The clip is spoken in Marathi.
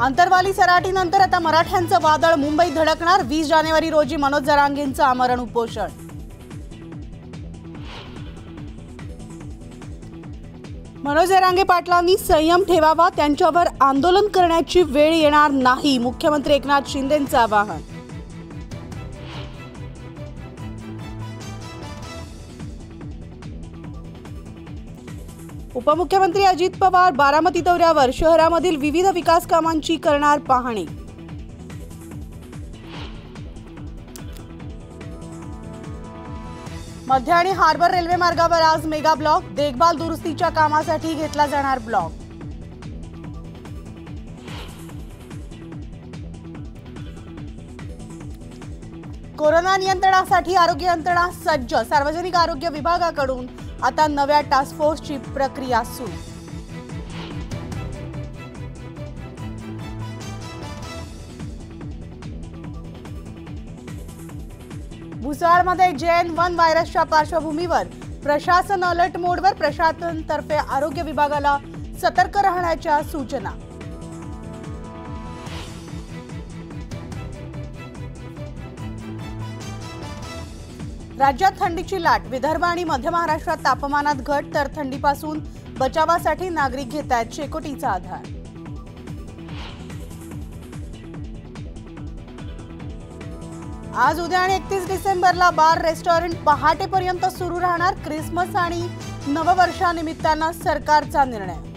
अंतरवाली सराटीनंतर आता मराठ्यांचं वादळ मुंबईत धडकणार। 20 जानेवारी रोजी मनोज जरांगेंचं आमरण उपोषण। मनोज जरांगे पाटलांनी संयम ठेवावा, त्यांच्यावर आंदोलन करण्याची वेळ येणार नाही, मुख्यमंत्री एकनाथ शिंदेंचं आवाहन। उपमुख्यमंत्री अजित पवार बारामती दौऱ्यावर, शहरामधील विविध विकास कामांची करणार पाहणी। मध्य आणि हार्बर रेल्वे मार्गावर आज मेगा ब्लॉक, देखभाल दुरुस्तीच्या कामासाठी घेतला जाणार ब्लॉक। कोरोना नियंत्रणासाठी आरोग्य यंत्रणा सज्ज, सार्वजनिक आरोग्य विभागाकडून आता नव्या टास्क फोर्सची प्रक्रिया सुरू। भुसावळमध्ये JN1 व्हायरसच्या पार्श्वभूमीवर प्रशासन अलर्ट मोडवर, प्रशासनातर्फे आरोग्य विभागाला सतर्क राहण्याच्या सूचना। राज्यात थंडीची लाट, विदर्भ आणि मध्य महाराष्ट्रात तापमानात घट, तर थंडीपासून बचावासाठी नागरिक घेत आहेत शेकोटीचा आधार। आज उद्या आणि 31 डिसेंबरला बार रेस्टॉरंट पहाटेपर्यंत सुरू राहणार। क्रिसमस आणि नववर्षानिमित्तानं सरकारचा निर्णय।